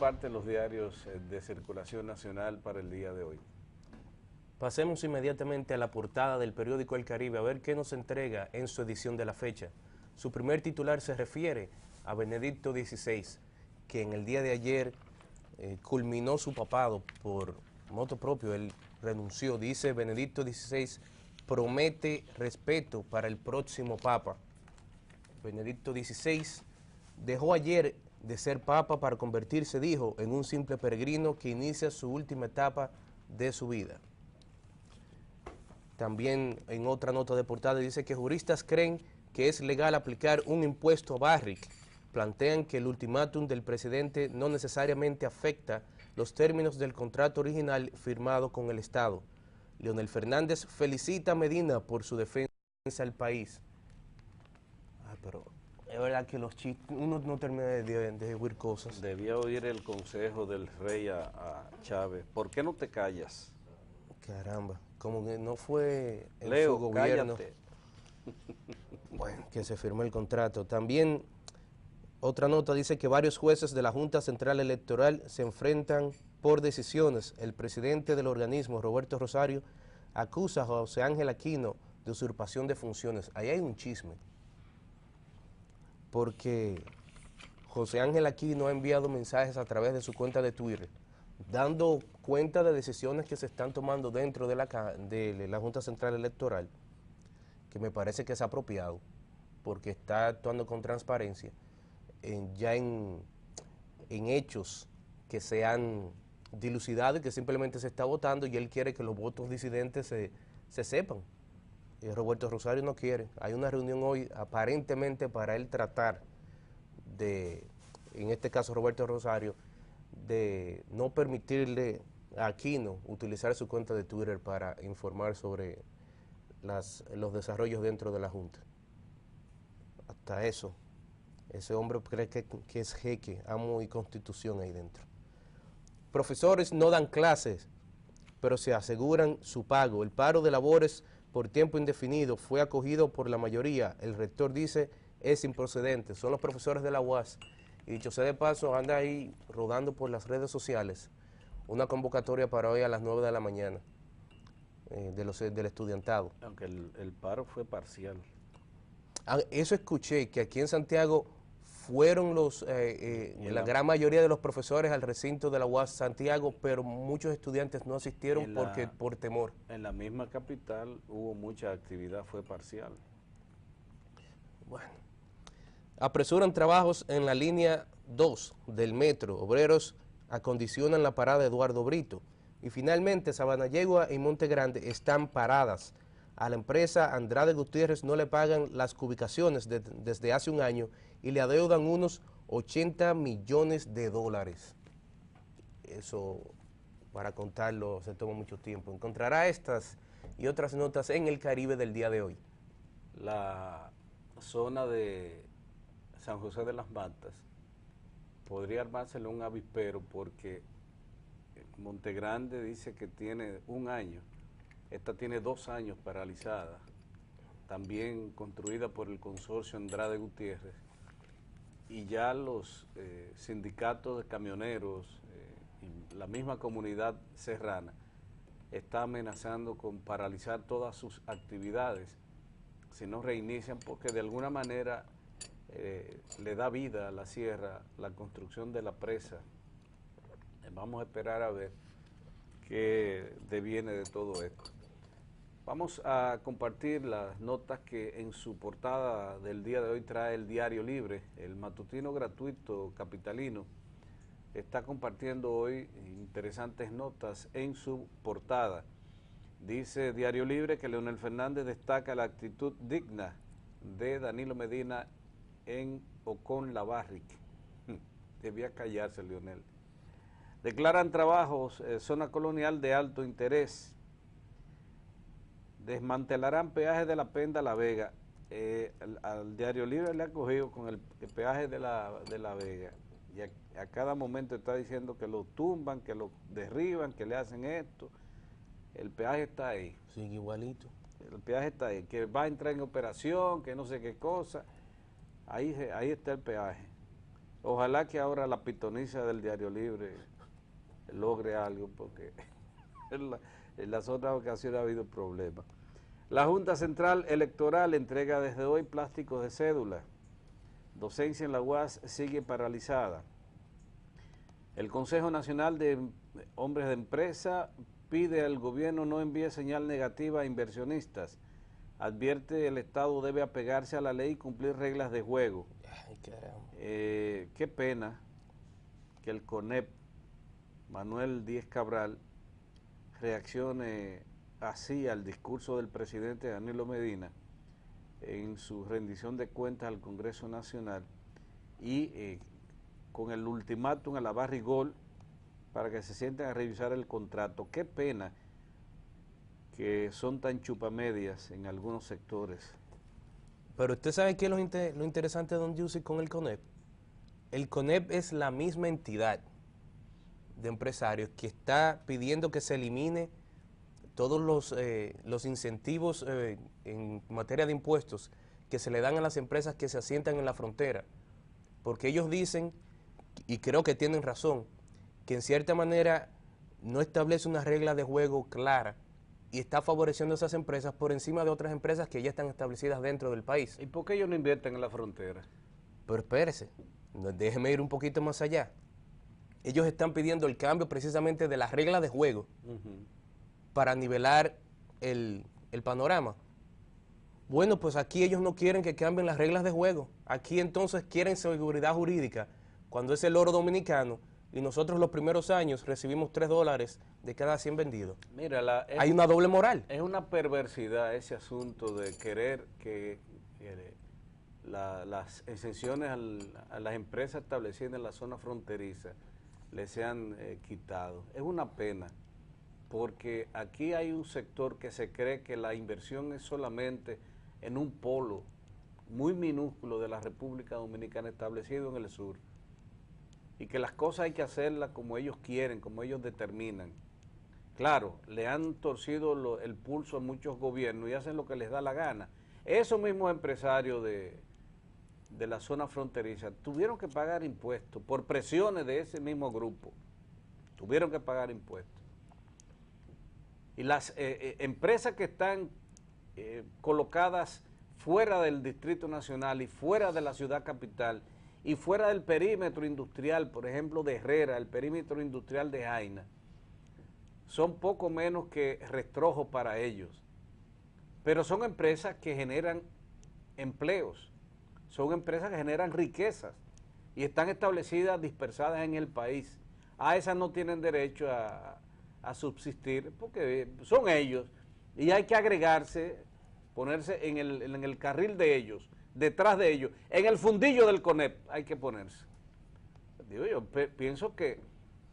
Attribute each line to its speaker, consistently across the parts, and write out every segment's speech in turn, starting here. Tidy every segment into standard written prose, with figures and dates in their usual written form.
Speaker 1: parte los diarios de circulación nacional para el día de hoy?
Speaker 2: Pasemos inmediatamente a la portada del periódico El Caribe a ver qué nos entrega en su edición de la fecha. Su primer titular se refiere a Benedicto XVI, que en el día de ayer culminó su papado por motu propio. Él renunció. Dice: Benedicto XVI promete respeto para el próximo Papa. Benedicto XVI dejó ayer de ser Papa para convertirse, dijo, en un simple peregrino que inicia su última etapa de su vida. También en otra nota de portada dice que juristas creen que es legal aplicar un impuesto a Barrick. Plantean que el ultimátum del presidente no necesariamente afecta los términos del contrato original firmado con el Estado. Leonel Fernández felicita a Medina por su defensa al país. Pero es verdad que los chistes, uno no termina de oír cosas.
Speaker 1: Debía oír el consejo del rey a Chávez. ¿Por qué no te callas?
Speaker 2: Caramba, como que no fue en
Speaker 1: Leo,
Speaker 2: su gobierno,
Speaker 1: cállate.
Speaker 2: bueno, que se firmó el contrato. También otra nota dice que varios jueces de la Junta Central Electoral se enfrentan por decisiones. El presidente del organismo, Roberto Rosario, acusa a José Ángel Aquino de usurpación de funciones. Ahí hay un chisme, porque José Ángel Aquino ha enviado mensajes a través de su cuenta de Twitter, dando cuenta de decisiones que se están tomando dentro de la Junta Central Electoral, que me parece que es apropiado, porque está actuando con transparencia ya en hechos que se han dilucidado y que simplemente se está votando, y él quiere que los votos disidentes se sepan. Y Roberto Rosario no quiere. Hay una reunión hoy aparentemente para él tratar de, en este caso Roberto Rosario, de no permitirle a Aquino utilizar su cuenta de Twitter para informar sobre los desarrollos dentro de la Junta. Hasta eso, ese hombre cree que es jeque, amo y constitución ahí dentro. Profesores no dan clases, pero se aseguran su pago. El paro de labores por tiempo indefinido fue acogido por la mayoría. El rector dice es improcedente. Son los profesores de la UAS. Y dicho sea de paso, anda ahí rodando por las redes sociales una convocatoria para hoy a las 9 de la mañana del estudiantado.
Speaker 1: Aunque el paro fue parcial.
Speaker 2: Eso escuché, que aquí en Santiago fueron la gran mayoría de los profesores al recinto de la UAS Santiago, pero muchos estudiantes no asistieron por temor.
Speaker 1: En la misma capital hubo mucha actividad, fue parcial.
Speaker 2: Bueno, apresuran trabajos en la línea 2 del metro. Obreros acondicionan la parada Eduardo Brito. Y finalmente Sabana Yegua y Monte Grande están paradas. A la empresa Andrade Gutiérrez no le pagan las cubicaciones desde hace un año y le adeudan unos 80 millones de dólares. Eso, para contarlo, se toma mucho tiempo. Encontrará estas y otras notas en El Caribe del día de hoy.
Speaker 1: La zona de San José de las Matas podría armársele un avispero, porque Montegrande dice que tiene un año, esta tiene 2 años paralizada, también construida por el consorcio Andrade Gutiérrez, y ya los sindicatos de camioneros y la misma comunidad serrana está amenazando con paralizar todas sus actividades si no reinician, porque de alguna manera le da vida a la sierra la construcción de la presa. Vamos a esperar a ver qué deviene de todo esto. Vamos a compartir las notas que en su portada del día de hoy trae el Diario Libre. El matutino gratuito capitalino está compartiendo hoy interesantes notas en su portada. Dice Diario Libre que Leonel Fernández destaca la actitud digna de Danilo Medina en o con la Barrick. Debía callarse, Leonel. Declaran trabajos zona colonial de alto interés. Desmantelarán peajes de la Penda a La Vega. Al Diario Libre le ha cogido con el peaje de la Vega. Y a cada momento está diciendo que lo tumban, que lo derriban, que le hacen esto. El peaje está ahí.
Speaker 2: Sí, igualito.
Speaker 1: El peaje está ahí, que va a entrar en operación, que no sé qué cosa. Ahí está el peaje. Ojalá que ahora la pitoniza del Diario Libre logre algo, porque en las otras ocasiones ha habido problemas. La Junta Central Electoral entrega desde hoy plásticos de cédula. Docencia en la UAS sigue paralizada. El Consejo Nacional de Hombres de Empresa pide al gobierno no envíe señal negativa a inversionistas. Advierte el Estado debe apegarse a la ley y cumplir reglas de juego.
Speaker 2: Ay, caramba.
Speaker 1: Qué pena que el CONEP, Manuel Díez Cabral, reaccione así al discurso del presidente Danilo Medina en su rendición de cuentas al Congreso Nacional y con el ultimátum a la barrigol para que se sienten a revisar el contrato. Qué pena que son tan chupamedias en algunos sectores.
Speaker 2: Pero usted sabe qué es lo interesante, don Yussi, con el CONEP. El CONEP es la misma entidad de empresarios que está pidiendo que se elimine todos los incentivos en materia de impuestos que se le dan a las empresas que se asientan en la frontera. Porque ellos dicen, y creo que tienen razón, que en cierta manera no establece una regla de juego clara y está favoreciendo a esas empresas por encima de otras empresas que ya están establecidas dentro del país.
Speaker 1: ¿Y por qué ellos no invierten en la frontera?
Speaker 2: Pero espérese, déjeme ir un poquito más allá. Ellos están pidiendo el cambio precisamente de las reglas de juego para nivelar el panorama. Bueno, pues aquí ellos no quieren que cambien las reglas de juego. Aquí entonces quieren seguridad jurídica cuando es el oro dominicano y nosotros los primeros años recibimos $3 de cada 100 vendidos.
Speaker 1: Mira,
Speaker 2: hay una doble moral.
Speaker 1: Es una perversidad ese asunto de querer que las exenciones a las empresas establecidas en la zona fronteriza les sean quitados. Es una pena, porque aquí hay un sector que se cree que la inversión es solamente en un polo muy minúsculo de la República Dominicana establecido en el sur, y que las cosas hay que hacerlas como ellos quieren, como ellos determinan. Claro, le han torcido el pulso a muchos gobiernos y hacen lo que les da la gana. Esos mismos empresarios de la zona fronteriza tuvieron que pagar impuestos por presiones de ese mismo grupo. Tuvieron que pagar impuestos. Y las empresas que están colocadas fuera del Distrito Nacional y fuera de la ciudad capital y fuera del perímetro industrial, por ejemplo de Herrera, el perímetro industrial de Jaina, son poco menos que rastrojos para ellos. Pero son empresas que generan empleos, son empresas que generan riquezas y están establecidas, dispersadas en el país. A esas no tienen derecho a subsistir porque son ellos y hay que agregarse, ponerse en el carril de ellos, detrás de ellos, en el fundillo del CONEP hay que ponerse. Digo, yo pienso que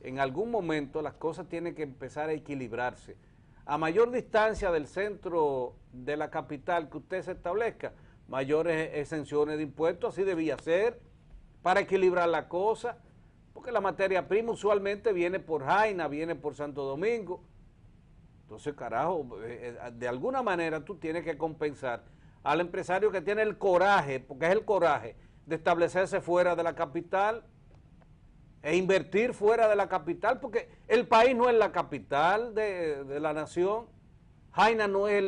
Speaker 1: en algún momento las cosas tienen que empezar a equilibrarse. A mayor distancia del centro de la capital que usted se establezca, mayores exenciones de impuestos, así debía ser, para equilibrar la cosa, porque la materia prima usualmente viene por Jaina, viene por Santo Domingo. Entonces, carajo, de alguna manera tú tienes que compensar al empresario que tiene el coraje, porque es el coraje, de establecerse fuera de la capital e invertir fuera de la capital, porque el país no es la capital de la nación, Jaina no es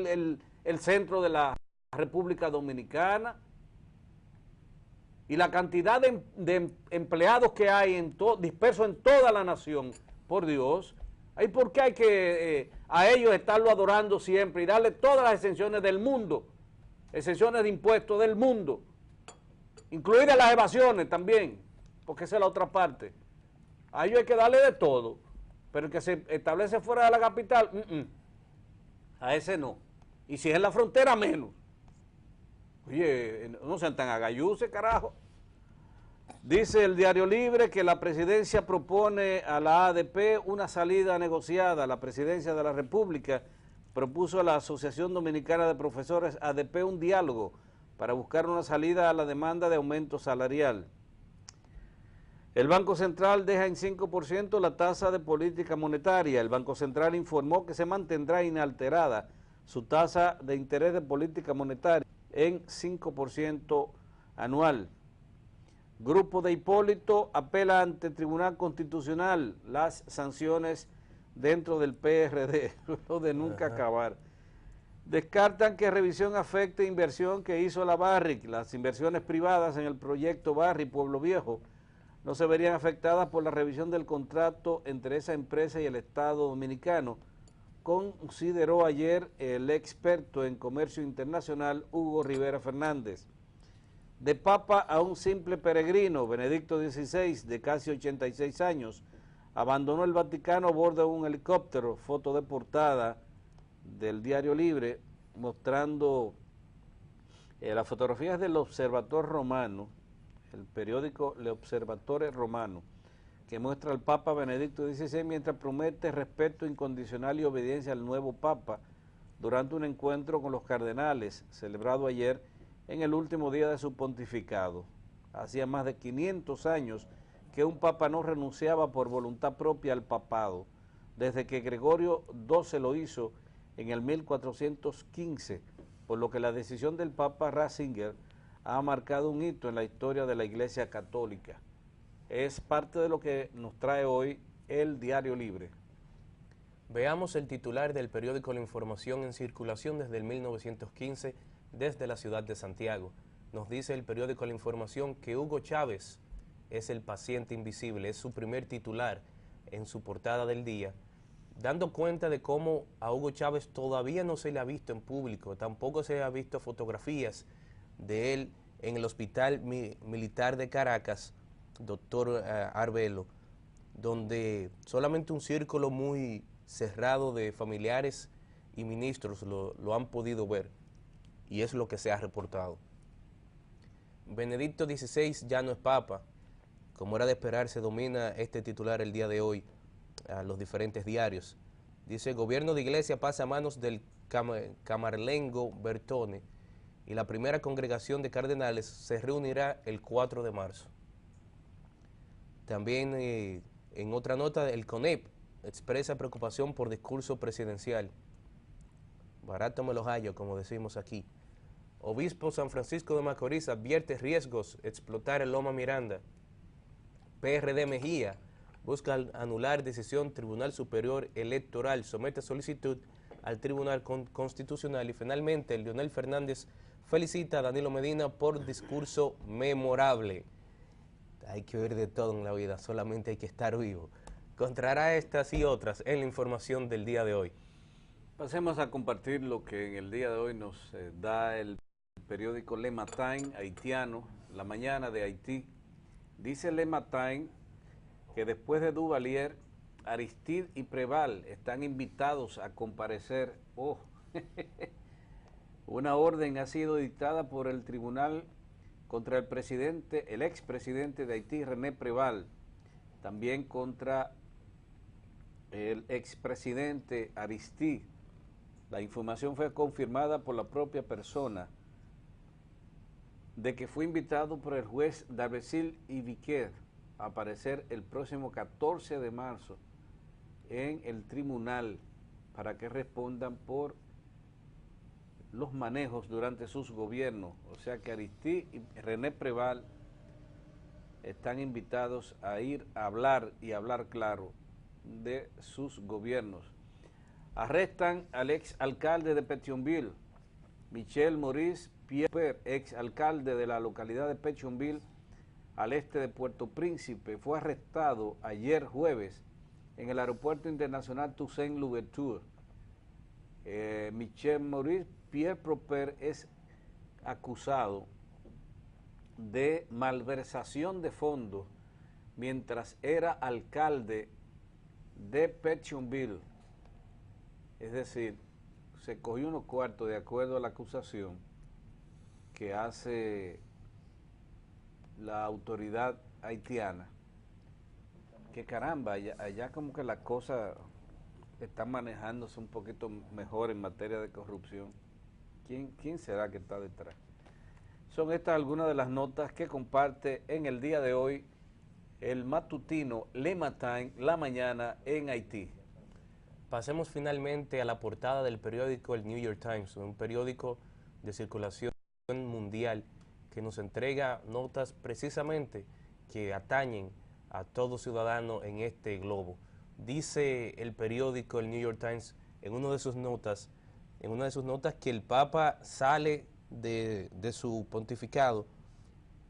Speaker 1: el centro de la República Dominicana, y la cantidad de empleados que hay dispersos en toda la nación, por Dios, ¿por qué hay que a ellos estarlo adorando siempre y darle todas las exenciones del mundo, exenciones de impuestos del mundo, incluidas las evasiones también, porque esa es la otra parte? A ellos hay que darle de todo, pero el que se establece fuera de la capital, a ese no. Y si es en la frontera, menos. Oye, no sean tan agayuces, carajo. Dice el Diario Libre que la presidencia propone a la ADP una salida negociada. La presidencia de la República propuso a la Asociación Dominicana de Profesores ADP un diálogo para buscar una salida a la demanda de aumento salarial. El Banco Central deja en 5% la tasa de política monetaria. El Banco Central informó que se mantendrá inalterada su tasa de interés de política monetaria en 5% anual. Grupo de Hipólito apela ante Tribunal Constitucional las sanciones dentro del PRD, lo de nunca acabar. Descartan que revisión afecte inversión que hizo la Barrick. Las inversiones privadas en el proyecto Barrick Pueblo Viejo no se verían afectadas por la revisión del contrato entre esa empresa y el Estado Dominicano, consideró ayer el experto en comercio internacional Hugo Rivera Fernández. De papa a un simple peregrino, Benedicto XVI, de casi 86 años, abandonó el Vaticano a bordo de un helicóptero. Foto de portada del Diario Libre mostrando las fotografías del Observatore Romano, el periódico Le Observatore Romano, que muestra al Papa Benedicto XVI mientras promete respeto incondicional y obediencia al nuevo Papa durante un encuentro con los cardenales celebrado ayer en el último día de su pontificado. Hacía más de 500 años que un Papa no renunciaba por voluntad propia al papado, desde que Gregorio XII lo hizo en el 1415, por lo que la decisión del Papa Ratzinger ha marcado un hito en la historia de la Iglesia Católica. Es parte de lo que nos trae hoy el Diario Libre.
Speaker 2: Veamos el titular del periódico La Información en circulación desde el 1915 desde la ciudad de Santiago. Nos dice el periódico La Información que Hugo Chávez es el paciente invisible, es su primer titular en su portada del día, dando cuenta de cómo a Hugo Chávez todavía no se le ha visto en público, tampoco se ha visto fotografías de él en el Hospital Militar de Caracas, doctor Arbelo, donde solamente un círculo muy cerrado de familiares y ministros lo han podido ver, y es lo que se ha reportado. Benedicto XVI ya no es papa, como era de esperarse, domina este titular el día de hoy a los diferentes diarios. Dice, el gobierno de Iglesia pasa a manos del camarlengo Bertone y la primera congregación de cardenales se reunirá el 4 de marzo. También en otra nota, el CONEP expresa preocupación por discurso presidencial. Barato me lo hallo, como decimos aquí. Obispo San Francisco de Macorís advierte riesgos explotar el Loma Miranda. PRD Mejía busca anular decisión Tribunal Superior Electoral, somete solicitud al Tribunal Constitucional y finalmente Leonel Fernández felicita a Danilo Medina por discurso memorable. Hay que ver de todo en la vida, solamente hay que estar vivo. Encontrará estas y otras en la información del día de hoy.
Speaker 1: Pasemos a compartir lo que en el día de hoy nos da el periódico Le Matin haitiano, La Mañana de Haití. Dice Le Matin que después de Duvalier, Aristide y Preval están invitados a comparecer. Oh, una orden ha sido dictada por el tribunal contra el expresidente de Haití, René Preval, también contra el expresidente Aristide. La información fue confirmada por la propia persona de que fue invitado por el juez Darbesil Ibiquer a aparecer el próximo 14 de marzo en el tribunal para que respondan por los manejos durante sus gobiernos. O sea que Aristide y René Preval están invitados a ir a hablar y hablar claro de sus gobiernos. Arrestan al ex alcalde de Pétionville, Michel Maurice Pierre, ex alcalde de la localidad de Pétionville, al este de Puerto Príncipe. Fue arrestado ayer jueves en el aeropuerto internacional Toussaint Louverture. Michel Maurice Pierre Proper es acusado de malversación de fondos mientras era alcalde de Pétionville. Es decir, se cogió unos cuartos de acuerdo a la acusación que hace la autoridad haitiana. Que caramba, allá como que las cosas están manejándose un poquito mejor en materia de corrupción. ¿Quién será que está detrás? Son estas algunas de las notas que comparte en el día de hoy el matutino Le Matin, La Mañana en Haití.
Speaker 2: Pasemos finalmente a la portada del periódico el New York Times, un periódico de circulación mundial que nos entrega notas precisamente que atañen a todo ciudadano en este globo. Dice el periódico, el New York Times, en una de sus notas, que el Papa sale de su pontificado,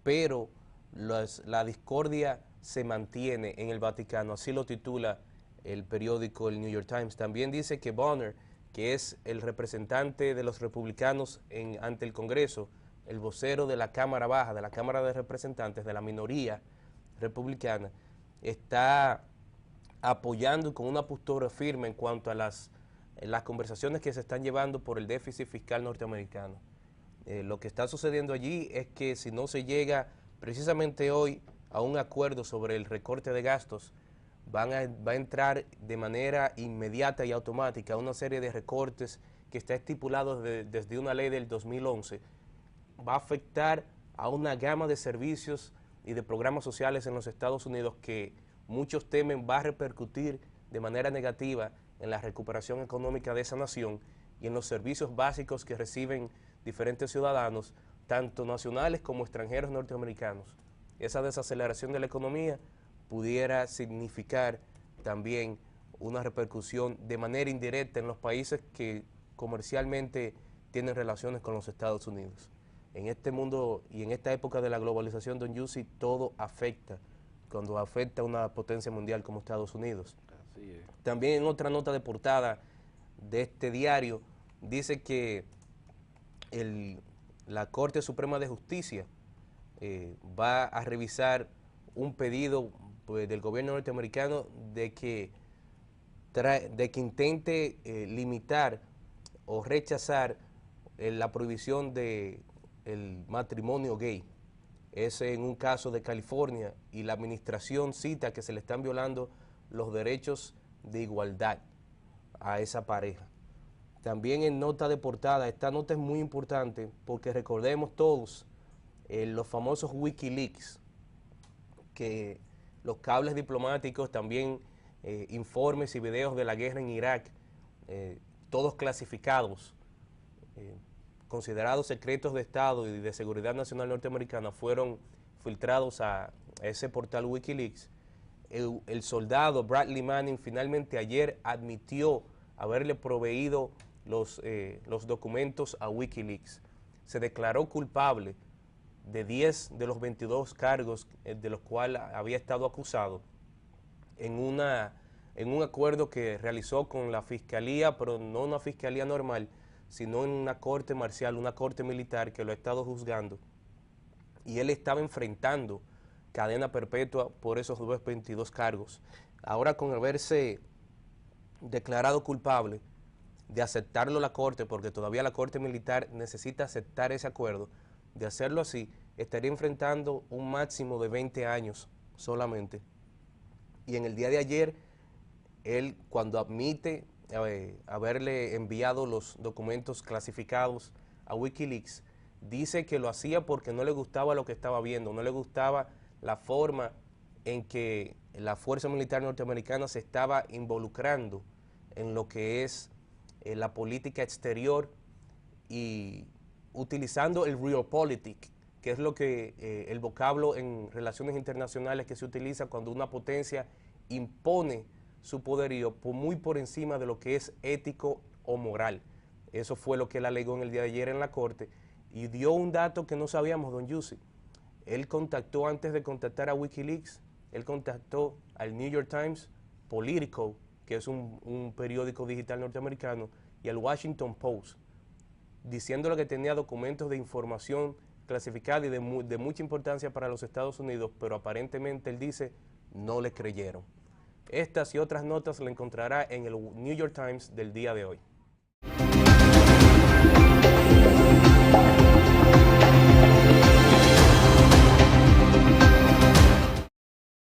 Speaker 2: pero la discordia se mantiene en el Vaticano, así lo titula el periódico el New York Times. También dice que Bonner, que es el representante de los republicanos ante el Congreso, el vocero de la Cámara Baja, de la Cámara de Representantes, de la minoría republicana, está apoyando con una postura firme en cuanto a las conversaciones que se están llevando por el déficit fiscal norteamericano. Lo que está sucediendo allí es que si no se llega precisamente hoy a un acuerdo sobre el recorte de gastos, va a entrar de manera inmediata y automática una serie de recortes que está estipulado desde una ley del 2011. Va a afectar a una gama de servicios y de programas sociales en los Estados Unidos que muchos temen va a repercutir de manera negativa en la recuperación económica de esa nación y en los servicios básicos que reciben diferentes ciudadanos, tanto nacionales como extranjeros norteamericanos. Esa desaceleración de la economía pudiera significar también una repercusión de manera indirecta en los países que comercialmente tienen relaciones con los Estados Unidos. En este mundo y en esta época de la globalización, don Yussi, todo afecta cuando afecta a una potencia mundial como Estados Unidos.
Speaker 1: Así es.
Speaker 2: También en otra nota de portada de este diario dice que la Corte Suprema de Justicia va a revisar un pedido del gobierno norteamericano de que intente limitar o rechazar la prohibición del matrimonio gay. Es en un caso de California y la administración cita que se le están violando los derechos de igualdad a esa pareja. También en nota de portada, esta nota es muy importante porque recordemos todos los famosos Wikileaks, que los cables diplomáticos, también informes y videos de la guerra en Irak, todos clasificados, considerados secretos de Estado y de seguridad nacional norteamericana, fueron filtrados a ese portal Wikileaks. El soldado Bradley Manning finalmente ayer admitió haberle proveído los documentos a Wikileaks. Se declaró culpable de 10 de los 22 cargos de los cuales había estado acusado en un acuerdo que realizó con la fiscalía, pero no una fiscalía normal, sino en una corte marcial, una corte militar que lo ha estado juzgando. Y él estaba enfrentando cadena perpetua por esos 22 cargos. Ahora, con haberse declarado culpable, de aceptarlo la corte, porque todavía la corte militar necesita aceptar ese acuerdo, de hacerlo así, estaría enfrentando un máximo de 20 años solamente. Y en el día de ayer, él, cuando admite haberle enviado los documentos clasificados a Wikileaks, dice que lo hacía porque no le gustaba lo que estaba viendo, no le gustaba la forma en que la fuerza militar norteamericana se estaba involucrando en lo que es la política exterior y utilizando el realpolitik, que es lo que el vocablo en relaciones internacionales que se utiliza cuando una potencia impone su poderío muy por encima de lo que es ético o moral. Eso fue lo que él alegó en el día de ayer en la corte y dio un dato que no sabíamos, don Yussi. Él contactó, antes de contactar a Wikileaks, él contactó al New York Times, Politico, que es un periódico digital norteamericano, y al Washington Post, diciéndole que tenía documentos de información clasificada y de mucha importancia para los Estados Unidos, pero aparentemente él dice no le creyeron. Estas y otras notas las encontrará en el New York Times del día de hoy.